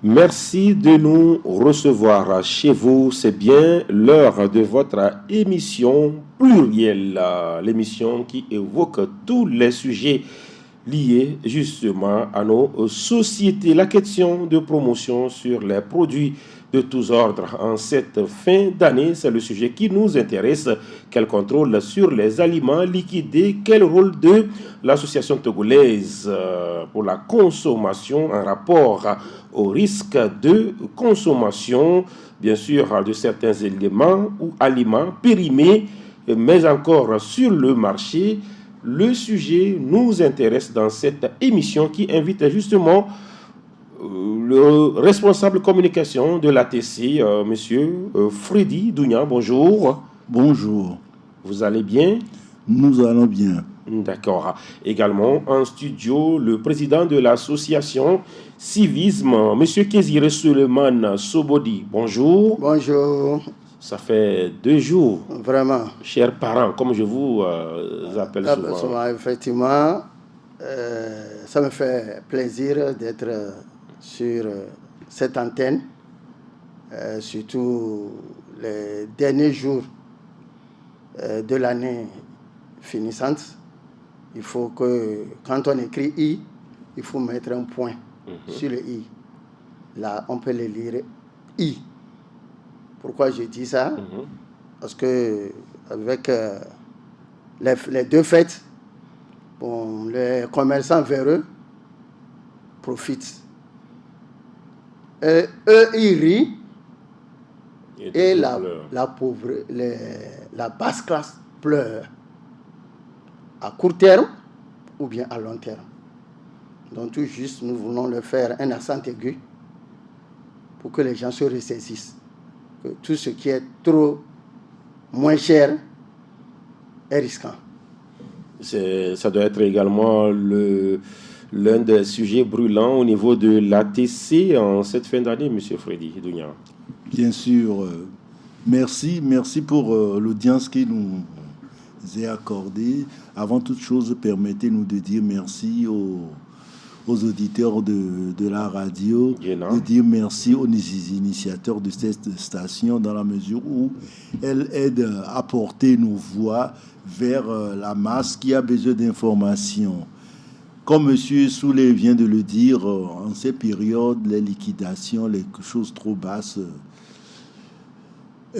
Merci de nous recevoir chez vous. C'est bien l'heure de votre émission plurielle, l'émission qui évoque tous les sujets liés justement à nos sociétés. La question de promotion sur les produits de tous ordres en cette fin d'année, c'est le sujet qui nous intéresse. Quel contrôle sur les aliments liquidés? Quel rôle de l'association togolaise pour la consommation en rapport au risque de consommation, bien sûr, de certains éléments ou aliments périmés, mais encore sur le marché? Le sujet nous intéresse dans cette émission qui invite justement le responsable communication de l'ATC, monsieur Freddy Dounia. Bonjour. Bonjour. Vous allez bien? Nous allons bien. D'accord. Également en studio, le président de l'association Civisme, monsieur Kézire Suleiman Sobodi. Bonjour. Bonjour. Ça fait 2 jours. Vraiment. Chers parents, comme je vous appelle souvent. Effectivement, ça me fait plaisir d'être sur cette antenne, surtout les derniers jours de l'année finissante. Il faut que, quand on écrit I, il faut mettre un point sur le I. Là, on peut le lire I. Pourquoi je dis ça? Parce que avec les 2 fêtes, bon, les commerçants véreux profitent. Eux, ils rient et la basse classe pleure. À court terme ou bien à long terme. Donc tout juste, nous voulons le faire un accent aigu pour que les gens se ressaisissent. Que tout ce qui est trop moins cher est risquant. Ça doit être également l'un des sujets brûlants au niveau de l'ATC en cette fin d'année, M. Freddy Dounia. Bien sûr. Merci pour l'audience qui nous est accordée. Avant toute chose, permettez-nous de dire merci aux auditeurs de la radio, de dire merci aux initiateurs de cette station dans la mesure où elle aide à porter nos voix vers la masse qui a besoin d'informations. Comme M. Souley vient de le dire, en ces périodes, les liquidations, les choses trop basses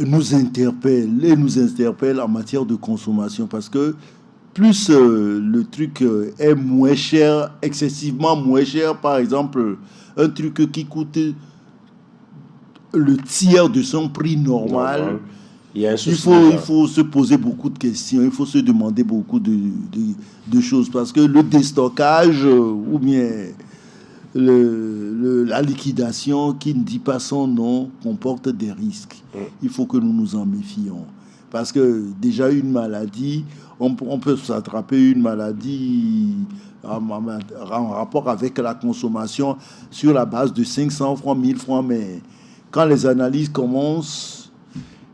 nous interpellent en matière de consommation parce que plus le truc est moins cher, excessivement moins cher, par exemple, un truc qui coûte le tiers de son prix normal, il faut se poser beaucoup de questions, il faut se demander beaucoup de choses, parce que le déstockage ou bien la liquidation qui ne dit pas son nom comporte des risques. Il faut que nous nous en méfions. Parce que déjà une maladie, on peut s'attraper une maladie en rapport avec la consommation sur la base de 500 francs, 1000 francs, mais quand les analyses commencent,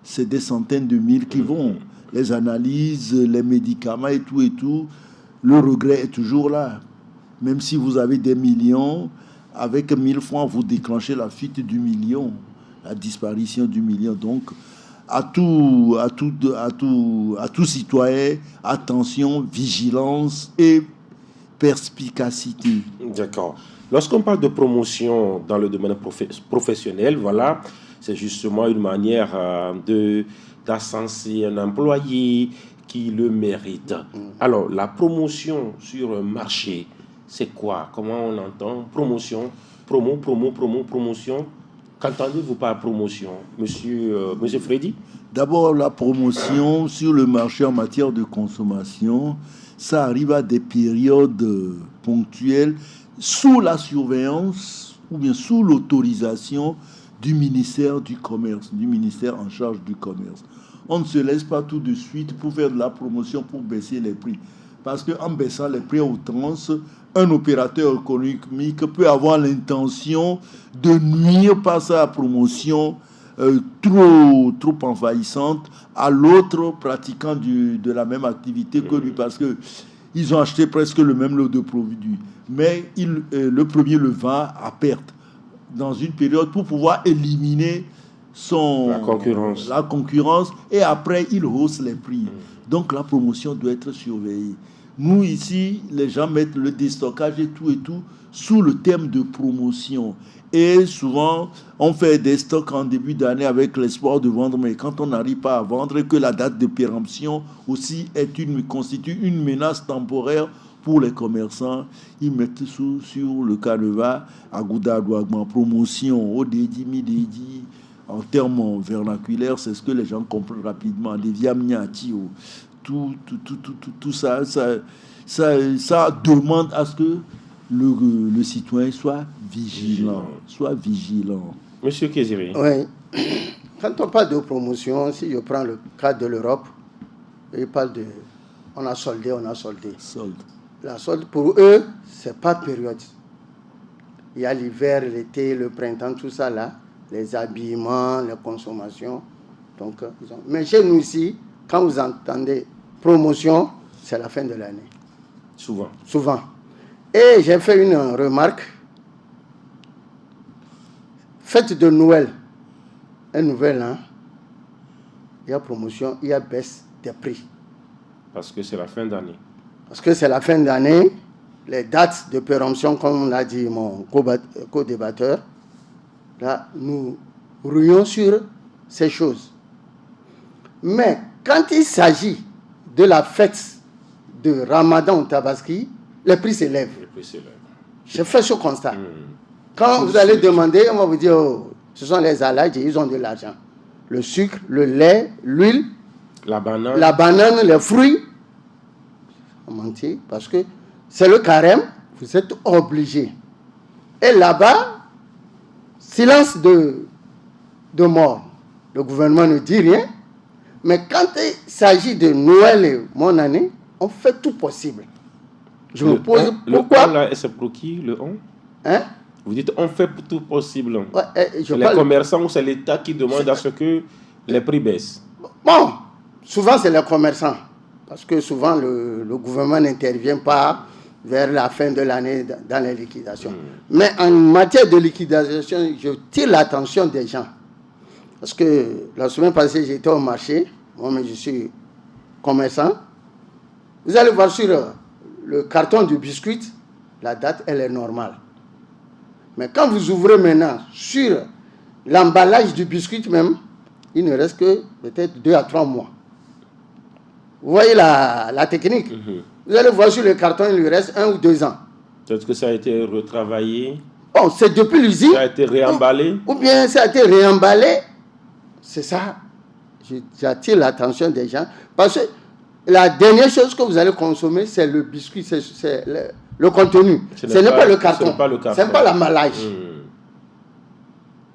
c'est des centaines de mille qui vont. Les analyses, les médicaments et tout, le regret est toujours là. Même si vous avez des millions, avec 1000 francs, vous déclenchez la fuite du million, la disparition du million. Donc, à tout citoyen, attention, vigilance et perspicacité. D'accord. Lorsqu'on parle de promotion dans le domaine professionnel, voilà, c'est justement une manière d'ascenser un employé qui le mérite. Alors, la promotion sur un marché, c'est quoi? Comment on entend? Promotion, promotion. Qu'entendez-vous par promotion, monsieur Freddy? D'abord, la promotion sur le marché en matière de consommation, ça arrive à des périodes ponctuelles sous la surveillance ou bien sous l'autorisation du ministère du Commerce, du ministère en charge du commerce. On ne se laisse pas tout de suite pour faire de la promotion, pour baisser les prix. Parce qu'en baissant les prix à outrance, un opérateur économique peut avoir l'intention de nuire par sa promotion trop envahissante à l'autre pratiquant de la même activité que lui, parce qu'ils ont acheté presque le même lot de produits. Mais le premier le vend à perte. dans une période pour pouvoir éliminer la concurrence et après il hausse les prix. Donc la promotion doit être surveillée. Nous ici, les gens mettent le déstockage et tout sous le terme de promotion. Et souvent, on fait des stocks en début d'année avec l'espoir de vendre, mais quand on n'arrive pas à vendre et que la date de péremption aussi constitue une menace temporaire pour les commerçants, ils mettent sur le canevas Agouda Douagman promotion, Odedi, Midedi. En termes vernaculaires, c'est ce que les gens comprennent rapidement. Les viamniatio, tout ça demande à ce que le citoyen soit vigilant. Monsieur Kéziri. Oui. Quand on parle de promotion, si je prends le cas de l'Europe, ils parlent de on a soldé. Solde. La solde, pour eux, c'est pas période. Il y a l'hiver, l'été, le printemps, tout ça là, les habillements, les consommations. Donc, mais chez nous ici, quand vous entendez promotion, c'est la fin de l'année. Souvent. Et j'ai fait une remarque. Fête de Noël, un nouvel an, il y a promotion, il y a baisse des prix. Parce que c'est la fin d'année. Les dates de péremption, comme l'a dit mon co-débatteur, là, nous rouillons sur ces choses. Mais quand il s'agit de la fête de Ramadan au Tabaski, les prix s'élèvent. J'ai fait ce constat. Quand vous allez demander, on va vous dire, oh, ce sont les alhaji, ils ont de l'argent. Le sucre, le lait, l'huile, la banane, les fruits. On mentit parce que c'est le carême, vous êtes obligés. Et là-bas, silence de mort. Le gouvernement ne dit rien. Mais quand il s'agit de Noël et mon année, on fait tout possible. Je me pose pourquoi. Le 1 là, c'est pour qui, le 1 hein? Vous dites on fait tout possible. Ouais, c'est les commerçants ou c'est l'État qui demande à ce que les prix baissent? Bon, souvent c'est les commerçants. Parce que souvent le gouvernement n'intervient pas vers la fin de l'année dans les liquidations. Mais en matière de liquidation, je tire l'attention des gens. Parce que la semaine passée, j'étais au marché. Moi, je suis commerçant. Vous allez voir sur le carton du biscuit, la date, elle est normale. Mais quand vous ouvrez maintenant sur l'emballage du biscuit même, il ne reste que peut-être 2 à 3 mois. Vous voyez la technique. Vous allez voir sur le carton, il lui reste 1 ou 2 ans. Peut-être que ça a été retravaillé. Bon, c'est depuis l'usine. Ça a été réemballé. Ou bien ça a été réemballé. C'est ça. J'attire l'attention des gens. Parce que la dernière chose que vous allez consommer, c'est le biscuit, c'est le contenu. Ce n'est pas le carton. Ce n'est pas l'emballage.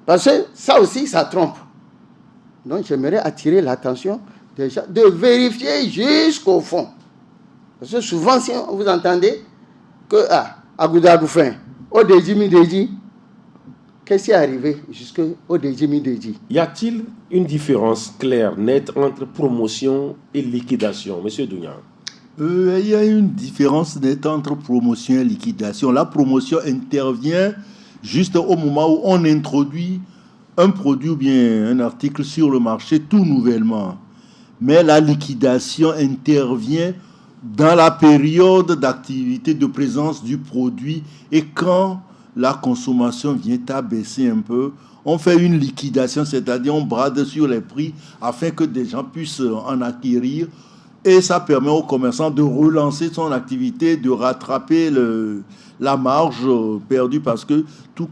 Parce que ça aussi, ça trompe. Donc, j'aimerais attirer l'attention des gens de vérifier jusqu'au fond. Parce que souvent, si vous entendez que Agouda Bouffin, au Deji, qu'est-ce qui est arrivé jusqu'au Deji? Y a-t-il une différence claire, nette entre promotion et liquidation, Monsieur Dounia? Il y a une différence nette entre promotion et liquidation. La promotion intervient juste au moment où on introduit un produit ou bien un article sur le marché tout nouvellement. Mais la liquidation intervient dans la période d'activité de présence du produit et quand la consommation vient à baisser un peu, on fait une liquidation, c'est-à-dire on brade sur les prix afin que des gens puissent en acquérir et ça permet aux commerçants de relancer son activité, de rattraper la marge perdue parce que tout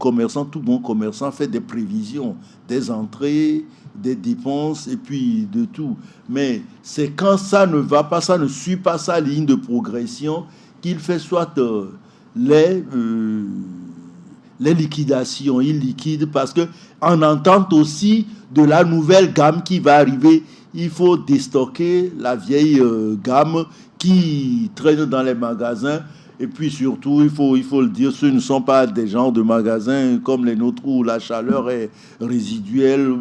bon commerçant fait des prévisions, des entrées, des dépenses et puis de tout. Mais c'est quand ça ne va pas, ça ne suit pas sa ligne de progression qu'il fait soit les liquidations. Il liquide parce que en entente aussi de la nouvelle gamme qui va arriver, il faut déstocker la vieille gamme qui traîne dans les magasins. Et puis surtout, il faut le dire, ce ne sont pas des genres de magasins comme les nôtres où la chaleur est résiduelle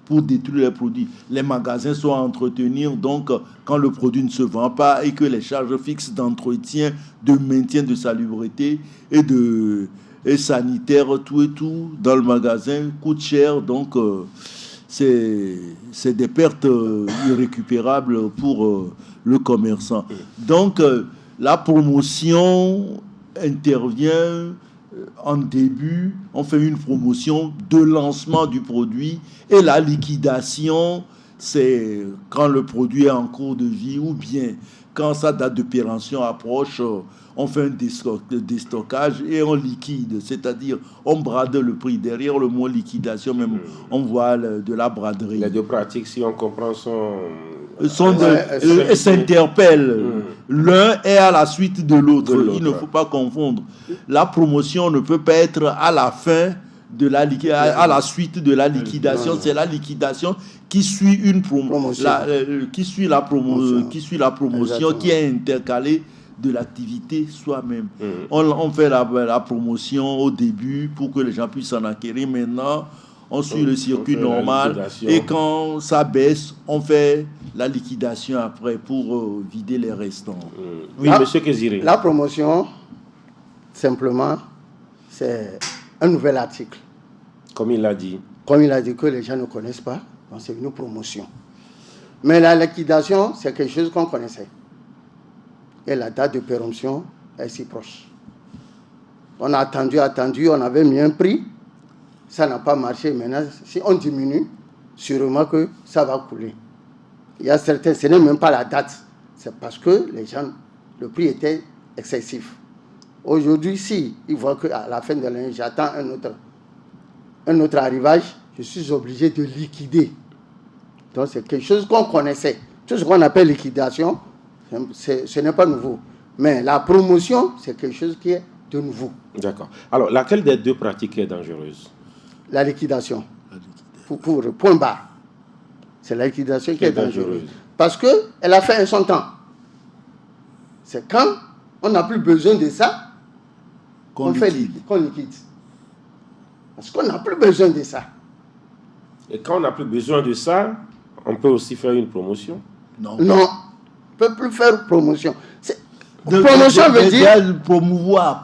pour détruire les produits. Les magasins sont à entretenir, donc quand le produit ne se vend pas et que les charges fixes d'entretien, de maintien de salubrité et et sanitaire, tout et tout, dans le magasin, coûte cher. Donc, c'est des pertes irrécupérables pour le commerçant. Donc, la promotion intervient en début, on fait une promotion de lancement du produit, et la liquidation, c'est quand le produit est en cours de vie, ou bien quand sa date de péremption approche, on fait un déstockage et on liquide, c'est-à-dire on brade le prix. Derrière le mot liquidation, même, on voit de la braderie. Les deux pratiques, si on comprend, s'interpellent. L'un est à la suite de l'autre. Il ne faut pas confondre. La promotion ne peut pas être à la fin de à la suite de la liquidation. C'est la liquidation qui suit une promotion, qui suit la promotion, qui est intercalée de l'activité soi-même. On fait la promotion au début pour que les gens puissent s'en acquérir. Maintenant, on suit le circuit normal, et quand ça baisse, on fait la liquidation après pour vider les restants. Oui, monsieur Kéziré. La promotion, simplement, c'est un nouvel article. Comme il l'a dit. Comme il a dit, que les gens ne connaissent pas, donc c'est une promotion. Mais la liquidation, c'est quelque chose qu'on connaissait. Et la date de péremption est si proche. On a attendu, on avait mis un prix, ça n'a pas marché. Maintenant, si on diminue, sûrement que ça va couler. Il y a certains, ce n'est même pas la date, c'est parce que les gens, le prix était excessif. Aujourd'hui, si ils voient qu'à la fin de l'année, j'attends un autre arrivage, je suis obligé de liquider. Donc c'est quelque chose qu'on connaissait. Tout ce qu'on appelle liquidation, ce n'est pas nouveau. Mais la promotion, c'est quelque chose qui est de nouveau. D'accord. Alors, laquelle des deux pratiques est dangereuse? La liquidation. Pour point barre. C'est la liquidation qui est dangereuse. Parce qu'elle a fait son temps. C'est quand on n'a plus besoin de ça qu'on liquide. Parce qu'on n'a plus besoin de ça. Et quand on n'a plus besoin de ça, on peut aussi faire une promotion? Non. On ne peut plus faire promotion. Promotion veut dire... Promouvoir,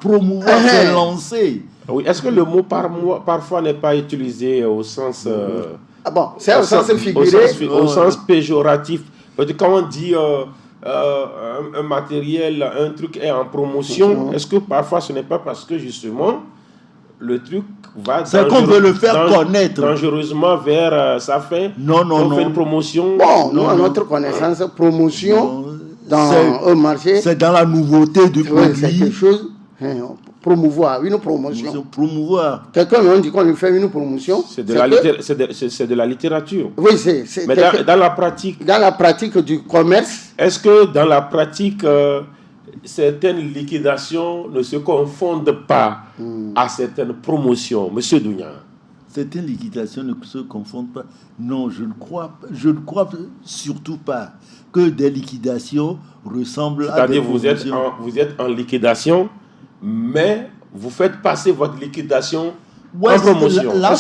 c'est lancer. Oui, est-ce que le mot parfois n'est pas utilisé au sens... c'est au sens figuré. Au sens péjoratif. Quand on dit un matériel, un truc est en promotion, est-ce que parfois ce n'est pas parce que justement le truc va... C'est qu'on veut le faire connaître. Dangereusement vers sa fin. On fait une promotion. Nous, à notre connaissance, promotion dans un marché... C'est dans la nouveauté du produit. C'est quelque chose... promouvoir, une promotion. Promouvoir. Quelqu'un me dit qu'on lui fait une promotion. C'est de la littérature. Oui, mais dans la pratique. Dans la pratique du commerce. Est-ce que dans la pratique, certaines liquidations ne se confondent pas à certaines promotions, Monsieur Dounia? Certaines liquidations ne se confondent pas. Non, je ne crois surtout pas que des liquidations ressemblent à des promotions. C'est-à-dire vous êtes en liquidation, mais vous faites passer votre liquidation en promotion. Là,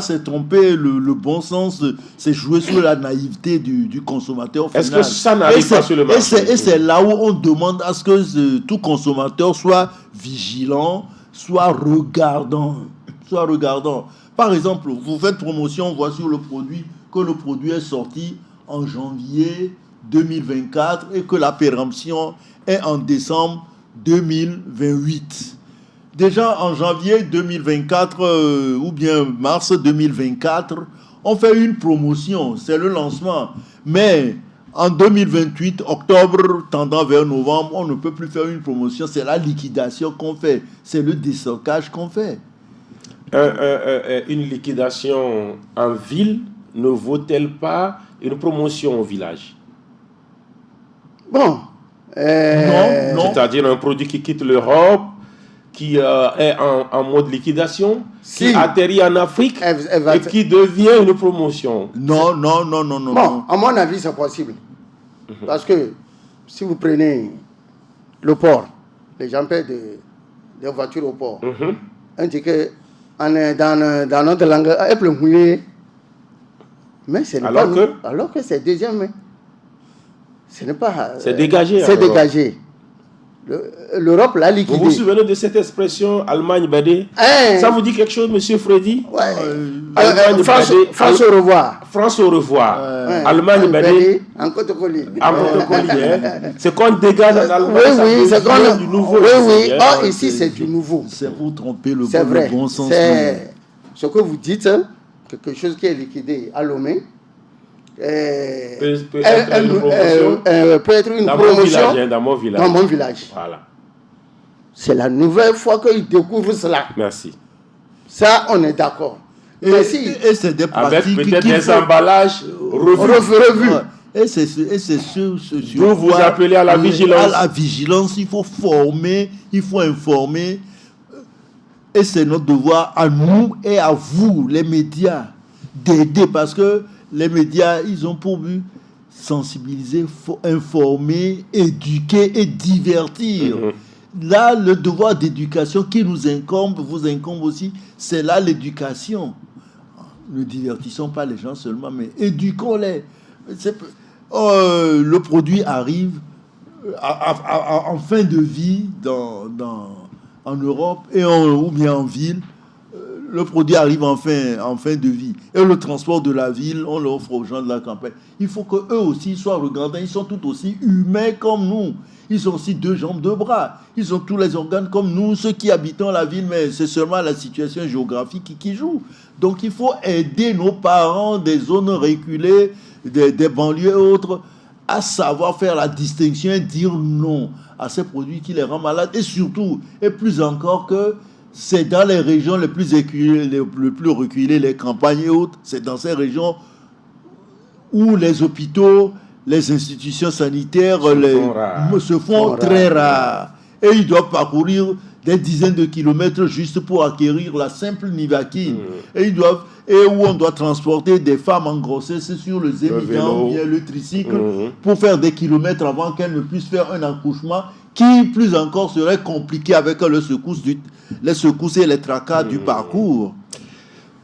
c'est tromper le bon sens, c'est jouer sur la naïveté du consommateur final. Est-ce que ça n'arrive pas sur le marché? Et c'est là où on demande à ce que tout consommateur soit vigilant, soit regardant. Par exemple, vous faites promotion, on voit sur le produit que le produit est sorti en janvier 2024 et que la péremption est en décembre 2028. Déjà en janvier 2024 ou bien mars 2024, on fait une promotion, c'est le lancement. Mais en 2028, octobre tendant vers novembre, on ne peut plus faire une promotion, c'est la liquidation qu'on fait, c'est le déstockage qu'on fait. Une liquidation en ville ne vaut-elle pas une promotion au village? Bon. Non. C'est-à-dire un produit qui quitte l'Europe, qui est en mode liquidation, qui atterrit en Afrique et qui devient une promotion. Non. Bon, à mon avis, c'est possible. Parce que si vous prenez le port, les gens paient des voitures au port. On dit que dans notre langue, mais ce n'est pas alors que c'est deuxième main. Ce n'est pas... c'est dégagé. C'est dégagé. L'Europe l'a liquidé. Vous vous souvenez de cette expression Allemagne badée? Ça vous dit quelque chose, monsieur Freddy? Ouais. France au revoir. France au revoir. Allemagne badée. En Côte-Colis. C'est qu'on dégage en Allemagne. Oui, c'est qu'on du nouveau. Oui. Or, ici, c'est du nouveau. C'est pour tromper le bon sens. C'est ce que vous dites, quelque chose qui est liquidé à Lomé. Peut être une promotion dans mon village. Dans mon village. Voilà. C'est la nouvelle fois qu'ils découvrent cela. Merci. Ça, on est d'accord. Et c'est des pratiques avec peut-être des emballages revus. Et c'est ce vous vous appelez à la vigilance. À la vigilance, il faut former, il faut informer. Et c'est notre devoir à nous et à vous, les médias, d'aider, parce que les médias, ils ont pour but sensibiliser, informer, éduquer et divertir. Là, le devoir d'éducation qui nous incombe, vous incombe aussi, c'est là l'éducation. Ne divertissons pas les gens seulement, mais éduquons-les. Le produit arrive en fin de vie en Europe ou bien en ville. Le produit arrive en fin de vie. Et le transport de la ville, on l'offre aux gens de la campagne. Il faut qu'eux aussi soient regardés. Ils sont tout aussi humains comme nous. Ils ont aussi 2 jambes, 2 bras. Ils ont tous les organes comme nous, ceux qui habitons la ville, mais c'est seulement la situation géographique qui joue. Donc il faut aider nos parents des zones reculées, des banlieues et autres, à savoir faire la distinction et dire non à ces produits qui les rendent malades. Et surtout, et plus encore que c'est dans les régions les plus reculées, les campagnes et autres, c'est dans ces régions où les hôpitaux, les institutions sanitaires se font très rares. Et ils doivent parcourir des dizaines de kilomètres juste pour acquérir la simple Nivaquine. Et où on doit transporter des femmes en grossesse sur le zémidan ou bien le tricycle pour faire des kilomètres avant qu'elles ne puissent faire un accouchement qui, plus encore, serait compliqué avec les secousses et les tracas du parcours.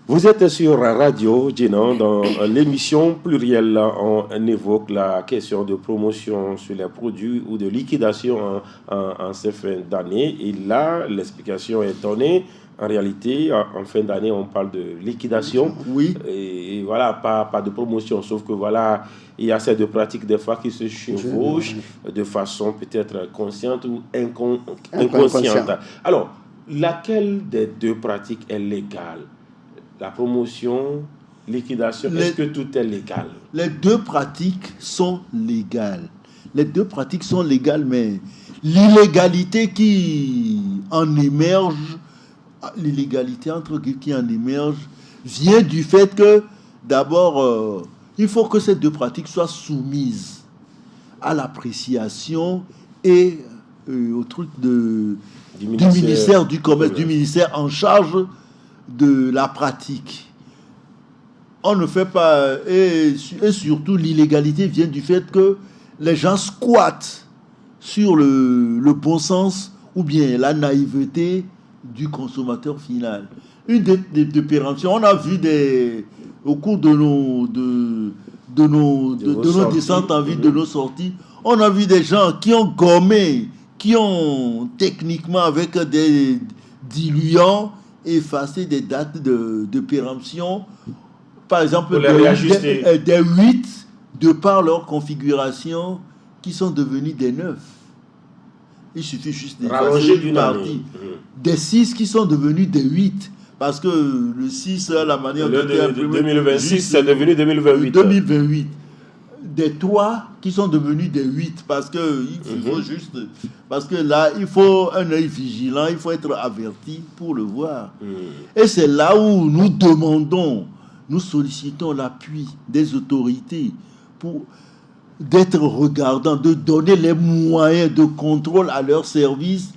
Vous êtes sur Radio Djinan dans l'émission plurielle. On évoque la question de promotion sur les produits ou de liquidation en ces fins d'année. Et là, l'explication est donnée. En réalité, en fin d'année, on parle de liquidation. Oui. Et voilà, pas de promotion. Sauf que voilà, il y a ces 2 pratiques des fois qui se chevauchent de façon peut-être consciente ou inconsciente. Alors, laquelle des 2 pratiques est légale? La promotion, liquidation, est-ce que tout est légal? Les 2 pratiques sont légales. Les 2 pratiques sont légales, mais l'illégalité qui en émerge, vient du fait que, d'abord, il faut que ces 2 pratiques soient soumises à l'appréciation et au truc du ministère du Commerce, du ministère en charge de la pratique. On ne fait pas... Et surtout, l'illégalité vient du fait que les gens squattent sur le bon sens ou bien la naïveté du consommateur final. Une des péremptions, on a vu au cours de nos descentes en ville, de nos sorties, on a vu des gens qui ont gommé, qui ont techniquement avec des diluants effacé des dates de péremption, par exemple des 8 de par leur configuration qui sont devenus des 9. Il suffit juste d'effacer une partie. Des 6 qui sont devenus des 8. Parce que le 6, la manière de 2026, c'est devenu 2028. 2028. Des 3 qui sont devenus des 8. Parce que parce que là, il faut un œil vigilant, il faut être averti pour le voir. Et c'est là où nous sollicitons l'appui des autorités d'être regardants, de donner les moyens de contrôle à leur service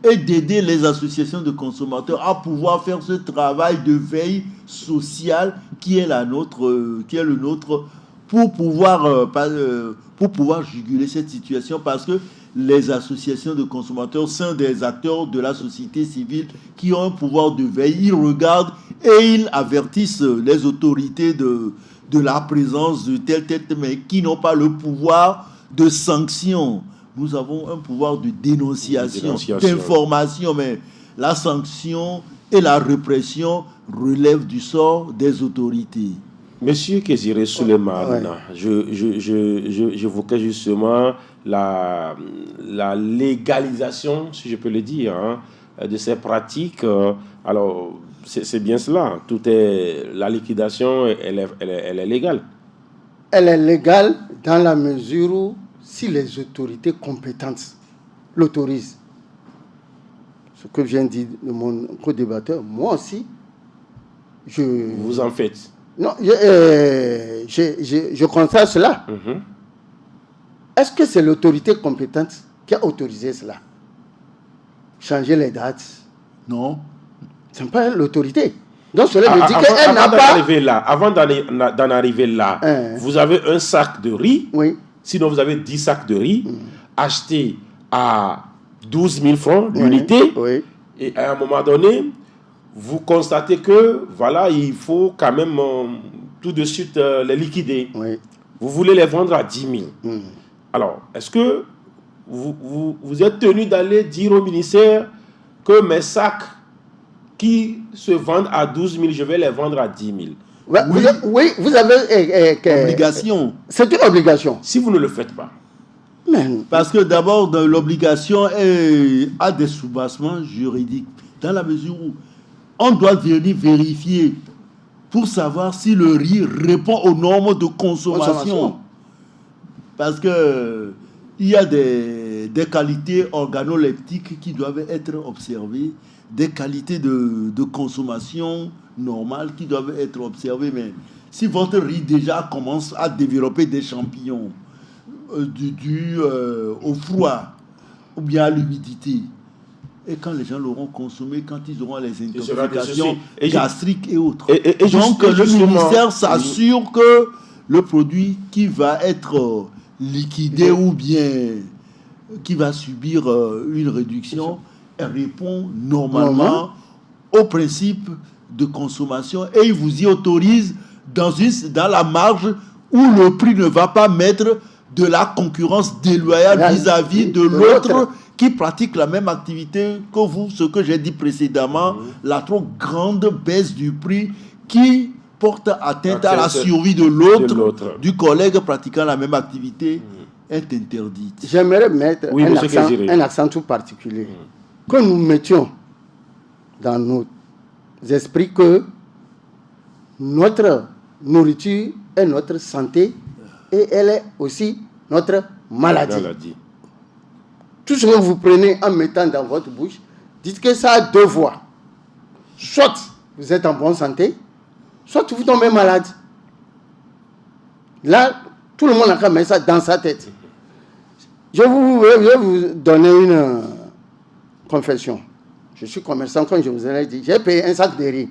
et d'aider les associations de consommateurs à pouvoir faire ce travail de veille sociale qui est le nôtre pour pouvoir juguler cette situation, parce que les associations de consommateurs sont des acteurs de la société civile qui ont un pouvoir de veille. Ils regardent et ils avertissent les autorités de la présence de tel, mais qui n'ont pas le pouvoir de sanction. nous avons un pouvoir de dénonciation, d'information, mais la sanction et la répression relèvent du sort des autorités. Monsieur Kéziré Souleymane, j'évoquais justement la légalisation, si je peux le dire, de ces pratiques. Alors, c'est bien cela. La liquidation, elle est légale. Elle est légale dans la mesure où, si les autorités compétentes l'autorisent, ce que vient de dire mon co-débatteur, moi aussi, Vous en faites. Non, je constate cela. Est-ce que c'est l'autorité compétente qui a autorisé cela? Changer les dates? Non. Ce n'est pas l'autorité. Donc cela veut dire qu'elle n'a pas... Avant d'en arriver là, vous avez un sac de riz, oui. Sinon vous avez 10 sacs de riz, achetés à 12 000 francs l'unité, oui. Et à un moment donné, vous constatez que, voilà, il faut quand même tout de suite les liquider. Oui. Vous voulez les vendre à 10 000. Alors, est-ce que vous êtes tenu d'aller dire au ministère que mes sacs qui se vendent à 12 000, je vais les vendre à 10 000? Oui, vous avez... obligation. C'est une obligation. Si vous ne le faites pas. Parce que d'abord, l'obligation a des soubassements juridiques. Dans la mesure où on doit venir vérifier pour savoir si le riz répond aux normes de consommation. Parce que il y a des qualités organoleptiques qui doivent être observées, des qualités de consommation normales qui doivent être observées. Mais si votre riz déjà commence à développer des champignons dû au froid ou bien à l'humidité, et quand les gens l'auront consommé, quand ils auront les intoxications gastriques et autres. Donc le ministère s'assure que le produit qui va être liquidé ou bien qui va subir une réduction répond normalement au principe de consommation et il vous y autorise dans la marge où le prix ne va pas mettre de la concurrence déloyale vis-à-vis de l'autre qui pratique la même activité que vous, ce que j'ai dit précédemment, la trop grande baisse du prix qui porte atteinte à la survie de l'autre, du collègue pratiquant la même activité, est interdite. J'aimerais mettre un accent tout particulier. Que nous mettions dans nos esprits que notre nourriture est notre santé et elle est aussi notre maladie. Tout ce que vous prenez en mettant dans votre bouche, dites que ça a deux voies. Soit vous êtes en bonne santé, soit vous tombez malade. Là, tout le monde a quand même ça dans sa tête. Je vais vous donner une confession. Je suis commerçant, comme je vous ai dit. J'ai payé un sac de riz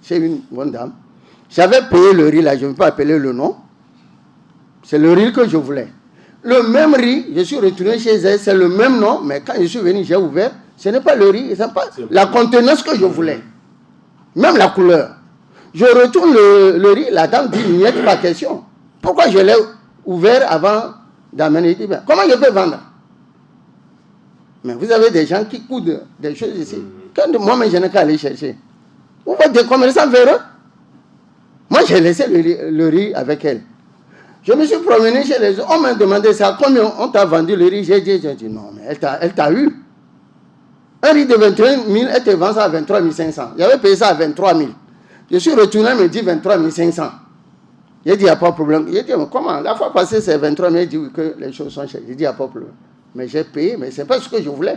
chez une bonne dame. J'avais payé le riz là, je ne vais pas appeler le nom. C'est le riz que je voulais. Le même riz, je suis retourné chez elle, c'est le même nom, mais quand je suis venu, j'ai ouvert, ce n'est pas le riz, c'est pas la contenance que je voulais. Même la couleur. Je retourne le riz, la dame dit, il n'y a pas question. Pourquoi je l'ai ouvert avant d'amener? Comment je peux vendre? Mais vous avez des gens qui coudent des choses ici. Quand moi-même, je n'ai qu'à aller chercher. Vous faites des commerçants véreux? Moi, j'ai laissé le riz avec elle. Je me suis promené chez les autres. On m'a demandé ça. Combien on t'a vendu le riz? J'ai dit non, mais elle t'a eu. Un riz de 21 000, elle te vend ça à 23 500. J'avais payé ça à 23 000. Je suis retourné, elle me dit 23 500. J'ai dit, il n'y a pas de problème. J'ai dit, mais comment? La fois passée, c'est 23 000. J'ai dit, oui, que les choses sont chères. J'ai dit, il n'y a pas de problème. Mais j'ai payé, mais ce n'est pas ce que je voulais.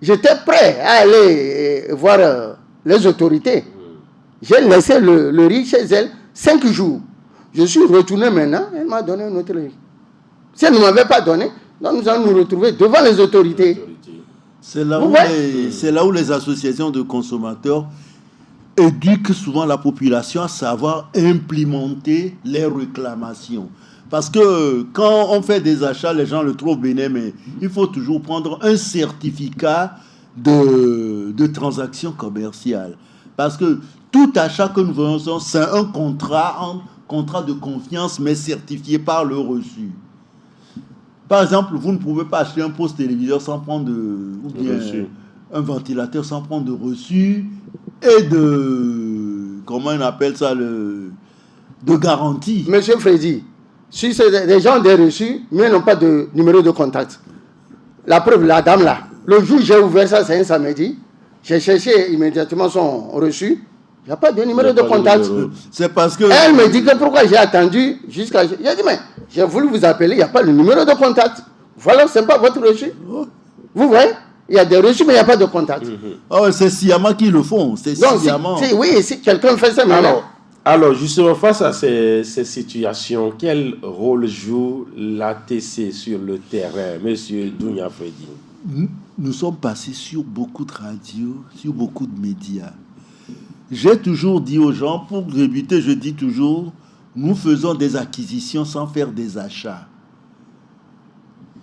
J'étais prêt à aller voir les autorités. J'ai laissé le riz chez elle 5 jours. Je suis retourné maintenant, elle m'a donné un autre riz. Si elle ne m'avait pas donné, donc nous allons nous retrouver devant les autorités. C'est là où les associations de consommateurs éduquent souvent la population à savoir implémenter les réclamations. Parce que quand on fait des achats, les gens le trouvent bénin, mais il faut toujours prendre un certificat de transaction commerciale. Parce que tout achat que nous faisons, c'est un contrat de confiance, mais certifié par le reçu. Par exemple, vous ne pouvez pas acheter un poste téléviseur sans prendre ou bien un ventilateur sans prendre de reçu et de, comment on appelle ça, de garantie. Monsieur Freddy, si c'est des gens des reçus, mais n'ont pas de numéro de contact. La preuve, la dame là, le jour où j'ai ouvert ça, c'est un samedi, j'ai cherché immédiatement son reçu. Il n'y a pas de numéro de contact. C'est parce que... Elle me dit que pourquoi j'ai attendu jusqu'à... J'ai dit, mais j'ai voulu vous appeler, il n'y a pas de numéro de contact. Voilà, ce n'est pas votre reçu. Vous voyez, il y a des reçus, mais il n'y a pas de contact. Oh, c'est sciemment qui le font. C'est sciemment. Oui, si quelqu'un fait ça, alors, justement, face à ces situations, quel rôle joue l'ATC sur le terrain, monsieur Dounia Freddy? Nous sommes passés sur beaucoup de radios, sur beaucoup de médias. J'ai toujours dit aux gens, pour débuter, je dis toujours, nous faisons des acquisitions sans faire des achats.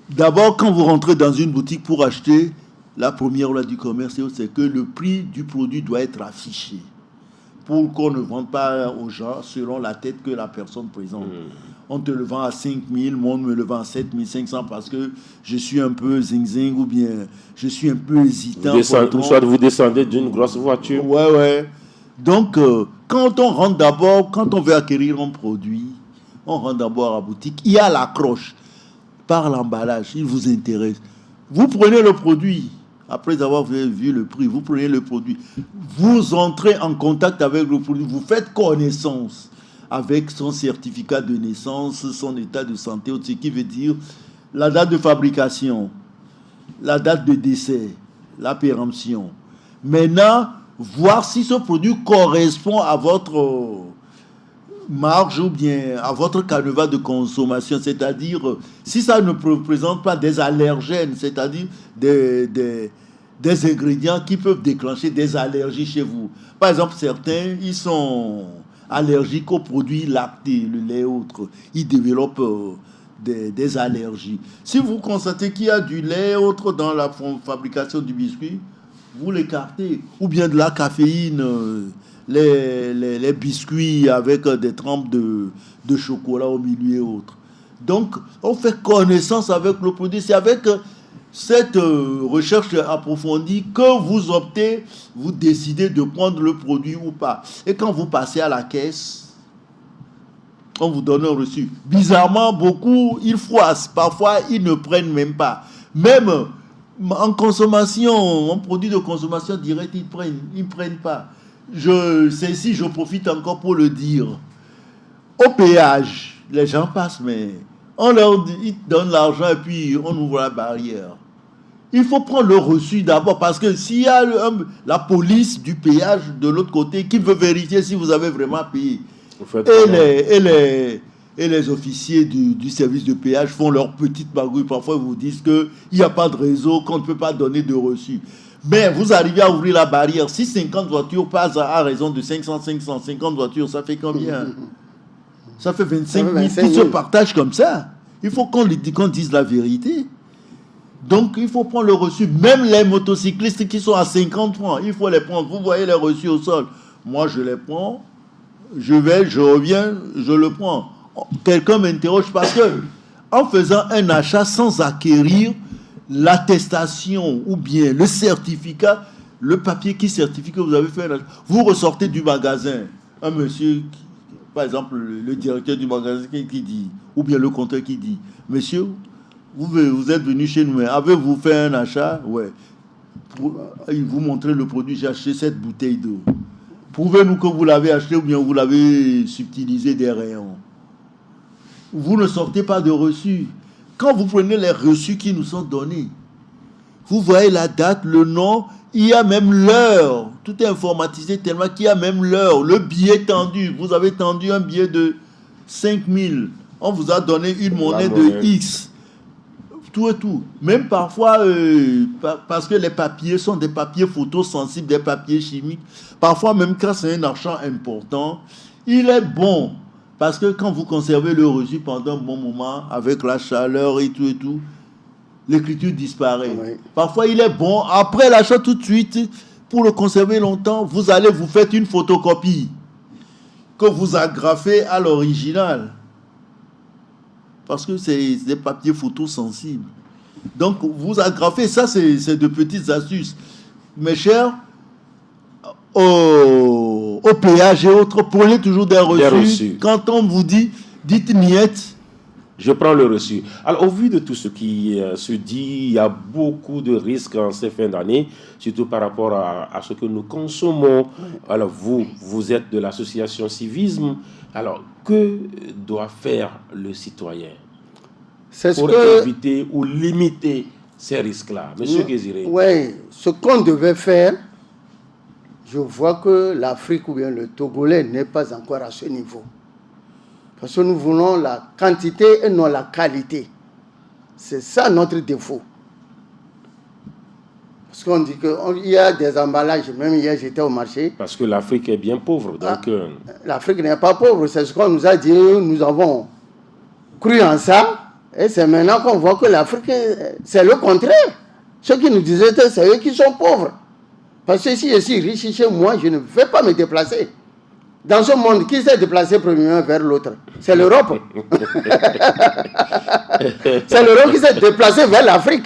D'abord, quand vous rentrez dans une boutique pour acheter, la première loi du commerce, c'est que le prix du produit doit être affiché pour qu'on ne vende pas aux gens selon la tête que la personne présente. On te le vend à 5 000, moi on me le vend à 7 500 parce que je suis un peu zing-zing ou bien je suis un peu hésitant. Soit vous descendez d'une grosse voiture. Ouais. Donc, quand on rentre d'abord, quand on veut acquérir un produit, on rentre d'abord à la boutique, il y a l'accroche par l'emballage, il vous intéresse. Vous prenez le produit, après avoir vu le prix, vous prenez le produit, vous entrez en contact avec le produit, vous faites connaissance avec son certificat de naissance, son état de santé, ce qui veut dire la date de fabrication, la date de décès, la péremption. Maintenant, voir si ce produit correspond à votre marge ou bien à votre canevas de consommation, c'est-à-dire si ça ne représente pas des allergènes, c'est-à-dire des ingrédients qui peuvent déclencher des allergies chez vous. Par exemple, certains, ils sont allergiques aux produits lactés, le lait et autres. Ils développent des allergies. Si vous constatez qu'il y a du lait et autres dans la fabrication du biscuit, vous l'écartez. Ou bien de la caféine, les biscuits avec des trempes de chocolat au milieu et autres. Donc, on fait connaissance avec le produit. C'est avec cette recherche approfondie que vous optez, vous décidez de prendre le produit ou pas. Et quand vous passez à la caisse, on vous donne un reçu. Bizarrement, beaucoup, ils froissent. Parfois, ils ne prennent même pas. Même en consommation, en produit de consommation directe, ils prennent pas. Je profite encore pour le dire. Au péage, les gens passent, mais ils donnent l'argent et puis on ouvre la barrière. Il faut prendre le reçu d'abord parce que s'il y a la police du péage de l'autre côté qui veut vérifier si vous avez vraiment payé, et les officiers du service de péage font leur petite magouille. Parfois, ils vous disent qu'il n'y a pas de réseau, qu'on ne peut pas donner de reçu. Mais vous arrivez à ouvrir la barrière. Si 50 voitures passent à raison de 550 voitures, ça fait combien? Ça fait 25 000 qui se partagent comme ça. Il faut qu'on dise la vérité. Donc, il faut prendre le reçu. Même les motocyclistes qui sont à 50 francs, il faut les prendre. Vous voyez les reçus au sol. Moi, je les prends. Je reviens, je le prends. Quelqu'un m'interroge parce que en faisant un achat sans acquérir l'attestation ou bien le certificat, le papier qui certifie que vous avez fait un achat, vous ressortez du magasin, un monsieur, par exemple le directeur du magasin qui dit, ou bien le compteur qui dit, monsieur, vous êtes venu chez nous, mais avez-vous fait un achat? Ouais. Il vous montre le produit, j'ai acheté cette bouteille d'eau. Prouvez-nous que vous l'avez acheté ou bien vous l'avez subtilisé des rayons. Vous ne sortez pas de reçus. Quand vous prenez les reçus qui nous sont donnés, vous voyez la date, le nom, il y a même l'heure. Tout est informatisé tellement qu'il y a même l'heure. Le billet tendu, vous avez tendu un billet de 5 000. On vous a donné une monnaie de X. Tout et tout. Même parfois, parce que les papiers sont des papiers photosensibles, des papiers chimiques. Parfois, même quand c'est un argent important, il est bon. Parce que quand vous conservez le reçu pendant un bon moment, avec la chaleur et tout, l'écriture disparaît. Oui. Parfois, il est bon. Après l'achat, tout de suite, pour le conserver longtemps, vous allez vous faire une photocopie que vous agrafez à l'original. parce que c'est des papiers photos sensibles. Donc, vous agrafez, ça, c'est de petites astuces. Mes chers, au péage et autres, prenez toujours des reçus. Quand on vous dit, dites niette. Je prends le reçu. Alors, au vu de tout ce qui se dit, il y a beaucoup de risques en ces fins d'année, surtout par rapport à ce que nous consommons. Alors, vous êtes de l'association Civisme. Alors, que doit faire le citoyen pour éviter ou limiter ces risques-là? Monsieur Guésiré. Oui, ce qu'on devait faire, je vois que l'Afrique ou bien le Togolais n'est pas encore à ce niveau. Parce que nous voulons la quantité et non la qualité. C'est ça notre défaut. Parce qu'on dit qu'il y a des emballages, même hier j'étais au marché. Parce que l'Afrique est bien pauvre. Donc, l'Afrique n'est pas pauvre, c'est ce qu'on nous a dit, nous avons cru en ça. Et c'est maintenant qu'on voit que l'Afrique, c'est le contraire. Ceux qui nous disaient, c'est eux qui sont pauvres. Parce que si je suis riche chez moi, je ne vais pas me déplacer. Dans ce monde, qui s'est déplacé premièrement vers l'autre? C'est l'Europe. C'est l'Europe qui s'est déplacée vers l'Afrique.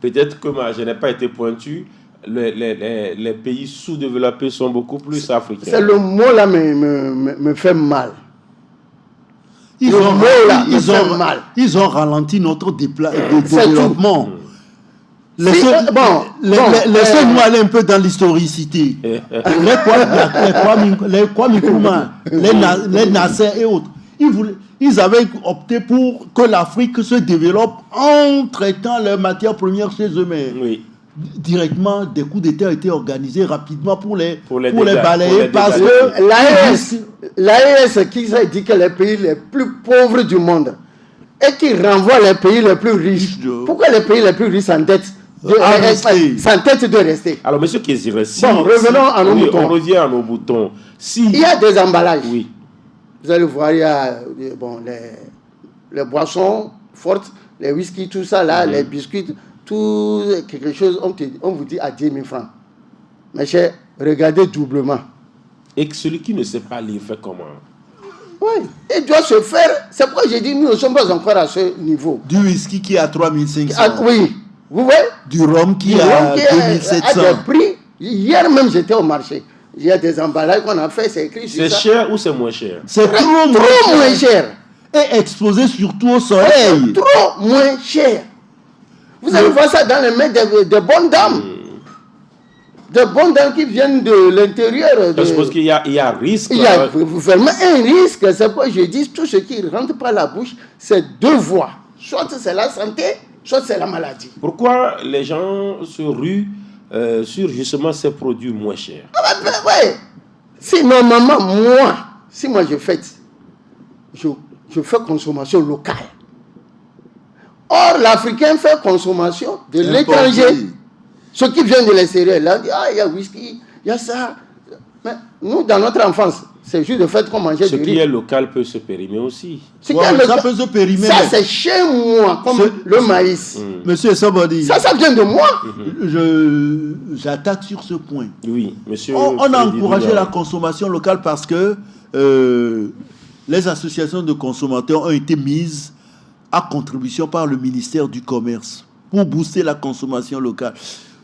Peut-être que je n'ai pas été pointu. Les pays sous-développés sont beaucoup plus africains. C'est le mot là me fait mal. Ils ont ralenti notre développement. Laissez-nous aller un peu dans l'historicité. Les Kwame Nkrumah, les Nasser et autres, ils avaient opté pour que l'Afrique se développe en traitant leurs matières premières chez eux-mêmes. Oui. Directement, des coups d'État ont été organisés rapidement pour les balayer parce que l'AES qui dit que les pays les plus pauvres du monde et qui renvoie les pays les plus riches. Pourquoi les pays les plus riches s'entêtent de rester? Alors, monsieur Kéziré, revenons à nos moutons. On revient à nos boutons. Il y a des emballages. Oui. Vous allez voir, il y a les boissons fortes, les whisky, tout ça là, les biscuits, tout quelque chose, on vous dit à 10 000 francs. Mes chers, regardez doublement. Et que celui qui ne sait pas lire fait comment? Oui, il doit se faire. C'est pourquoi j'ai dit, nous ne sommes pas encore à ce niveau. Du whisky qui est à 3 500. Oui, vous voyez? Du rhum qui est à 2 700. À des prix. Hier même, j'étais au marché. Il y a des emballages qu'on a fait, c'est écrit sur ça. C'est cher ou c'est moins cher? C'est trop moins cher. Et exposé surtout au soleil. Trop moins cher. Vous allez voir ça dans les mains de bonnes dames. De bonnes dames qui viennent de l'intérieur. Je suppose qu'il y a risque. Il y a vraiment un risque. C'est pourquoi je dis tout ce qui rentre par la bouche, c'est deux voies. Soit c'est la santé, soit c'est la maladie. Pourquoi les gens se ruent sur justement ces produits moins chers? Ouais. Si normalement, moi je fais consommation locale. Or, l'Africain fait consommation de l'étranger. Ceux qui viennent de l'extérieur, là, on dit, il y a whisky, il y a ça. Mais nous, dans notre enfance, c'est juste le fait qu'on mangeait du riz. Ce qui est local peut se périmer aussi. Ça peut se périmer. Ça, c'est chez moi, comme le maïs. Monsieur Sabodi. Ça vient de moi. J'attaque sur ce point. Oui, monsieur. On a encouragé la consommation locale parce que les associations de consommateurs ont été mises à contribution par le ministère du Commerce pour booster la consommation locale.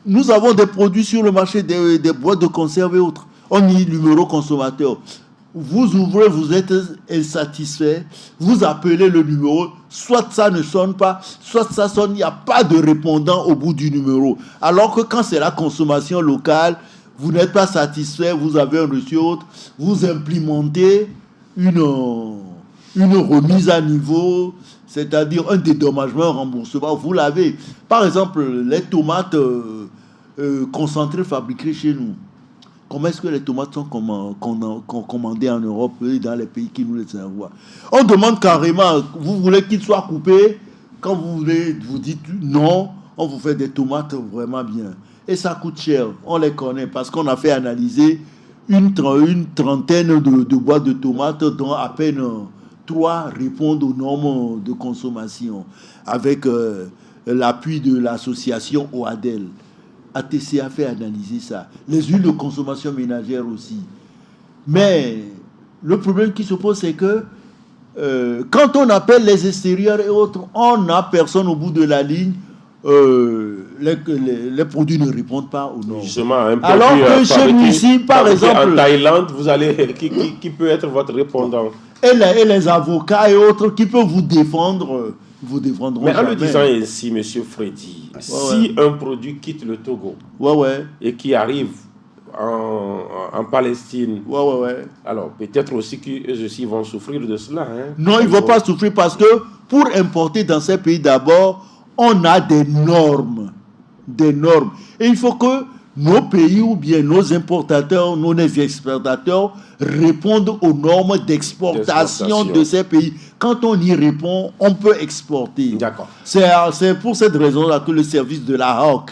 Nous avons des produits sur le marché, des boîtes de conserve et autres. On dit numéro consommateur. Vous ouvrez, vous êtes insatisfait, vous appelez le numéro, soit ça ne sonne pas, soit ça sonne, il n'y a pas de répondant au bout du numéro. Alors que quand c'est la consommation locale, vous n'êtes pas satisfait, vous avez un reçu autre, vous implémentez une remise à niveau, c'est-à-dire un dédommagement, un remboursement, vous l'avez. Par exemple, les tomates concentrées fabriquées chez nous. Comment est-ce que les tomates sont commandées en Europe et dans les pays qui nous les envoient? On demande carrément, vous voulez qu'ils soient coupés? Quand vous dites non, on vous fait des tomates vraiment bien. Et ça coûte cher, on les connaît parce qu'on a fait analyser une trentaine de boîtes de tomates dont à peine 3 répondent aux normes de consommation avec l'appui de l'association OADEL. ATC a fait analyser ça. Les huiles de consommation ménagère aussi. Mais le problème qui se pose, c'est que quand on appelle les extérieurs et autres, on n'a personne au bout de la ligne. Les produits ne répondent pas aux normes. Justement, un produit alors que chez nous ici, par exemple, en Thaïlande, vous allez qui peut être votre répondant? Et les avocats et autres qui peuvent vous défendre, vous défendront. Mais en jamais. le disant ainsi, Monsieur Freddy, si un produit quitte le Togo et qui arrive en Palestine, alors peut-être aussi qu'eux aussi vont souffrir de cela. Hein? Non, ils ne vont pas souffrir parce que pour importer dans ces pays d'abord, on a des normes. Et il faut que nos pays ou bien nos importateurs, nos exportateurs répondent aux normes d'exportation de ces pays. Quand on y répond, on peut exporter. D'accord. C'est pour cette raison-là que le service de la HAUC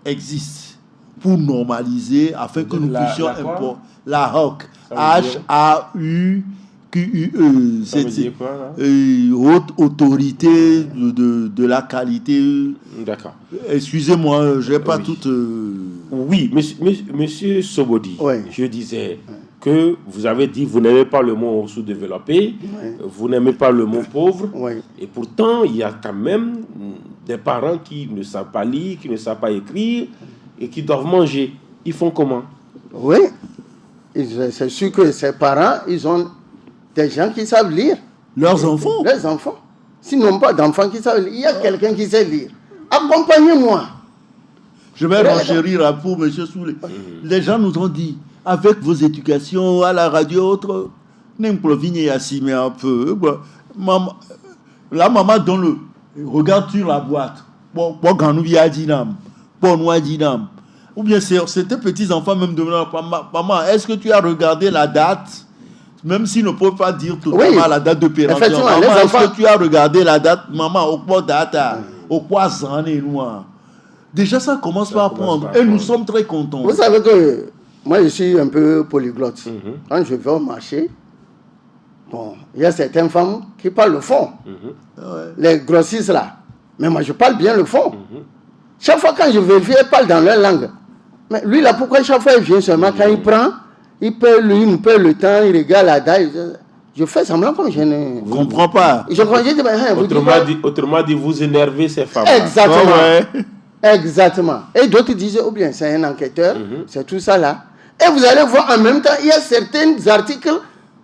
existe pour normaliser afin que nous puissions importer. La HAUC, H-A-U-Q-U-E, c'est haute autorité de la qualité. D'accord. Excusez-moi, je n'ai pas toute... Oui, monsieur Sobodi, je disais que vous avez dit vous n'aimez pas le mot sous-développé, vous n'aimez pas le mot pauvre, et pourtant il y a quand même des parents qui ne savent pas lire, qui ne savent pas écrire et qui doivent manger. Ils font comment? Oui, c'est sûr que ces parents, ils ont des gens qui savent lire. Leurs enfants? Leurs enfants. S'ils n'ont pas d'enfants qui savent lire, il y a quelqu'un qui sait lire. Accompagnez-moi. Je vais renchérir pour M. Soulé. Les gens nous ont dit, avec vos éducations à la radio, autre, n'improvisez assimé un peu. La maman donne le. Regarde sur la boîte. Pour nous via dinam. Pour nous dinam. Ou bien c'était petits enfants même demandant, maman, est-ce que tu as regardé la date? Même s'ils ne peuvent pas dire totalement la date de péremption. Maman, est-ce que tu as regardé la date? Maman, au quoi date? Au quoi ça en est noir? Déjà, ça commence par apprendre. Et nous sommes très contents. Vous savez que moi, je suis un peu polyglotte. Quand je vais au marché, bon, il y a certaines femmes qui parlent le fond. Les grossistes là. Mais moi, je parle bien le fond. Chaque fois quand je vérifie, elles parlent dans leur langue. Mais lui, là, pourquoi chaque fois il vient seulement quand il prend, il paye le temps, il regarde la date. Je fais semblant comme je ne comprends pas. Autrement dit, vous énervez ces femmes. Exactement. Exactement. Et d'autres disent, ou bien c'est un enquêteur, c'est tout ça là. Et vous allez voir en même temps, il y a certains articles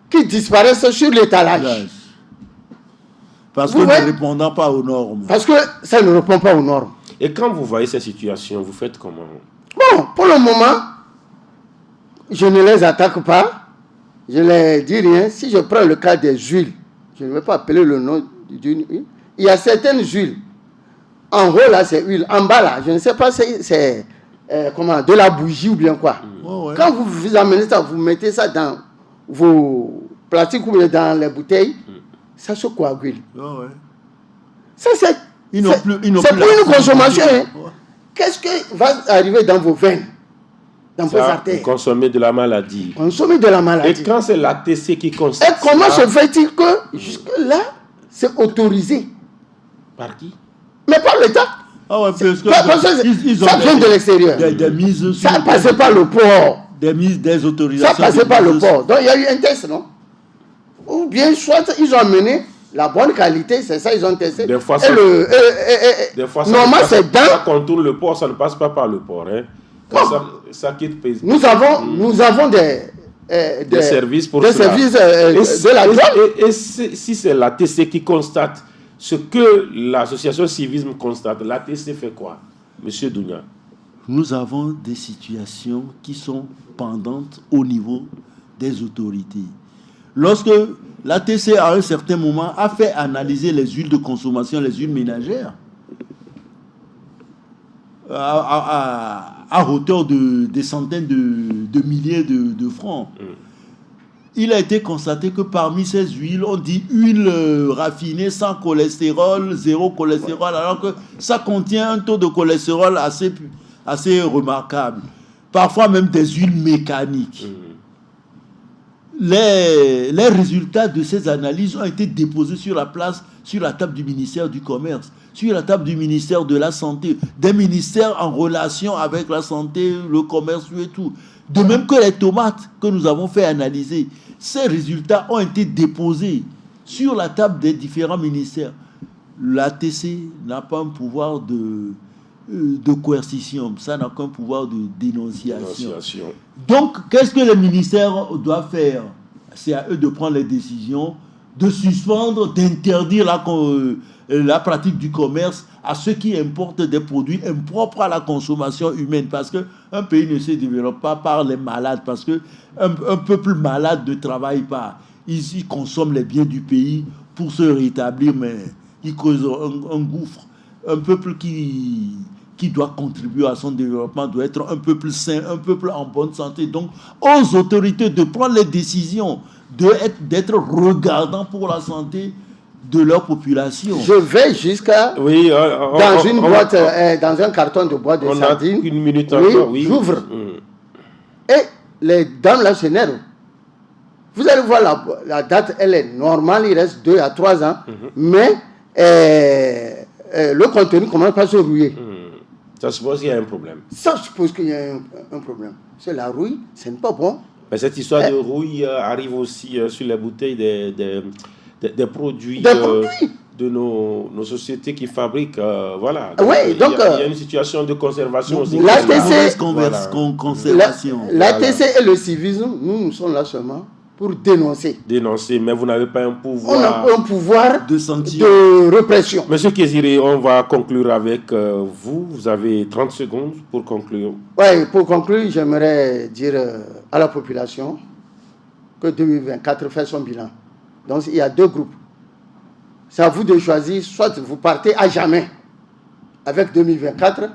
qui disparaissent sur l'étalage. Parce que ne répondant pas aux normes. Parce que ça ne répond pas aux normes. Et quand vous voyez ces situations, vous faites comment? Bon, pour le moment, je ne les attaque pas. Je ne les dis rien. Si je prends le cas des huiles, je ne vais pas appeler le nom d'une huile. Il y a certaines huiles. En haut, là, c'est huile. En bas, là, je ne sais pas, c'est comment, de la bougie ou bien quoi. Quand vous amenez ça, vous mettez ça dans vos plastiques ou bien dans les bouteilles, ça se coagule. Ça, c'est pour une consommation. Qu'est-ce qui va arriver dans vos veines, dans vos artères? Consommer de la maladie. Consommer de la maladie. Et quand c'est l'ATC qui constate. Et comment se fait-il que jusque-là, c'est autorisé? Par qui? Mais par l'État. Parce que ça vient de l'extérieur. Ça passait par le port. Des autorisations. Ça passait par le port. Donc il y a eu un test, non? Ou bien soit ils ont amené la bonne qualité, c'est ça, ils ont testé. Des fois, normalement, c'est dans. Ça contourne le port, ça ne passe pas par le port. Hein. Ça quitte. Nous avons des services pour des services de la douane. Et si c'est l'ATC qui constate ce que l'association civisme constate, l'ATC fait quoi, Monsieur Dounia? Nous avons des situations qui sont pendantes au niveau des autorités. Lorsque l'ATC, à un certain moment, a fait analyser les huiles de consommation, les huiles ménagères, à hauteur de des centaines de milliers de francs, il a été constaté que parmi ces huiles, on dit huile raffinée sans cholestérol, zéro cholestérol, alors que ça contient un taux de cholestérol assez remarquable. Parfois même des huiles mécaniques. Les résultats de ces analyses ont été déposés sur la table du ministère du Commerce, sur la table du ministère de la Santé, des ministères en relation avec la santé, le commerce et tout. De même que les tomates que nous avons fait analyser, ces résultats ont été déposés sur la table des différents ministères. L'ATC n'a pas un pouvoir de coercition, ça n'a qu'un pouvoir de dénonciation. Donc, qu'est-ce que les ministères doivent faire? C'est à eux de prendre les décisions, de suspendre, d'interdire la pratique du commerce à ceux qui importent des produits impropres à la consommation humaine. Parce qu'un pays ne se développe pas par les malades, parce qu'un peuple malade ne travaille pas. Ils consomment les biens du pays pour se rétablir, mais ils causent un gouffre. Un peuple qui doit contribuer à son développement doit être un peuple sain, un peuple en bonne santé. Donc, aux autorités de prendre les décisions, d'être regardants pour la santé de leur population. Je vais jusqu'à dans un carton de boîte de sardines. Une minute encore, oui. J'ouvre. Et les dames là s'énervent. Vous allez voir la date, elle est normale, il reste 2 à 3 ans, mais le contenu commence pas à se rouiller. Ça suppose qu'il y a un problème. Ça suppose qu'il y a un problème. C'est la rouille, ce n'est pas bon. Mais cette histoire de rouille arrive aussi sur les bouteilles des produits de nos sociétés qui fabriquent. Voilà. Oui, donc, il y a une situation de conservation aussi. L'ATC et le civisme, nous sommes là seulement pour dénoncer. Dénoncer, mais vous n'avez pas un pouvoir. On n'a pas un pouvoir de répression. Monsieur Kéziré, on va conclure avec vous. Vous avez 30 secondes pour conclure. Oui, pour conclure, j'aimerais dire à la population que 2024 fait son bilan. Donc, il y a 2 groupes. C'est à vous de choisir, soit vous partez à jamais avec 2024,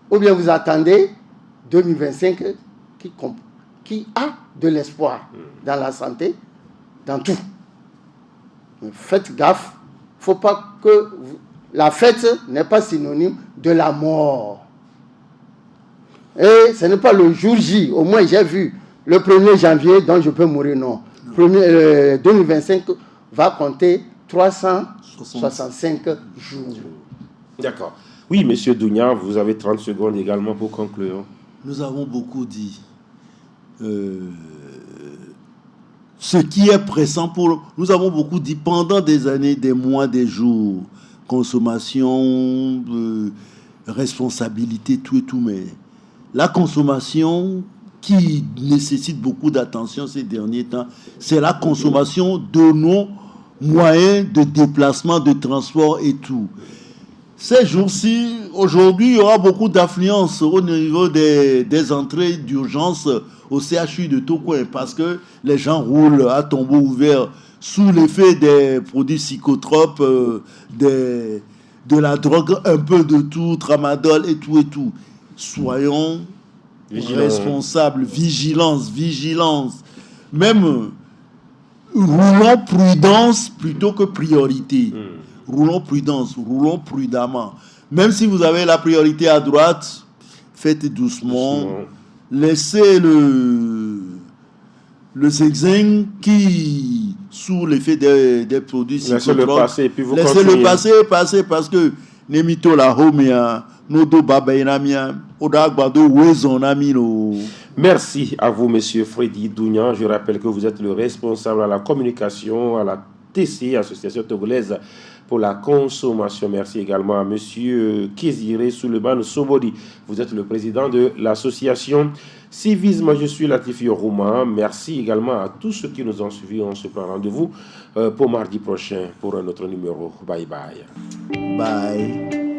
ou bien vous attendez 2025 qui a de l'espoir dans la santé, dans tout. Mais faites gaffe, il ne faut pas que la fête n'est pas synonyme de la mort. Et ce n'est pas le jour J, au moins j'ai vu le 1er janvier, donc je peux mourir, non. 2025 va compter 365 jours. D'accord. Oui, monsieur Dounia, vous avez 30 secondes également pour conclure. Nous avons beaucoup dit. Ce qui est pressant pour... Nous avons beaucoup dit pendant des années, des mois, des jours. Consommation, responsabilité, tout et tout. Mais la consommation qui nécessite beaucoup d'attention ces derniers temps, c'est la consommation de nos moyens de déplacement, de transport et tout. Ces jours-ci, aujourd'hui, il y aura beaucoup d'affluence au niveau des entrées d'urgence au CHU de Tokoin parce que les gens roulent à tombeau ouvert sous l'effet des produits psychotropes, de la drogue, un peu de tout, tramadol et tout et tout. Soyons responsables, vigilance. Même roulons prudence plutôt que priorité. Roulons prudence, roulons prudemment. Même si vous avez la priorité à droite, faites doucement. Laissez le zigzag qui, sous l'effet des produits psychotropes, laissez-le passer parce que Nemito la homia, nodo babainamia, odagbado wezonamino. Merci à vous, monsieur Freddy Dounian. Je rappelle que vous êtes le responsable à la communication à la TC, Association Togolaise pour la consommation. Merci également à monsieur Kéziré Souleymane Sobodi. Vous êtes le président de l'association Civisme. Je suis Latifi Rouman. Merci également à tous ceux qui nous ont suivis. On se prend rendez-vous pour mardi prochain pour un autre numéro. Bye bye. Bye.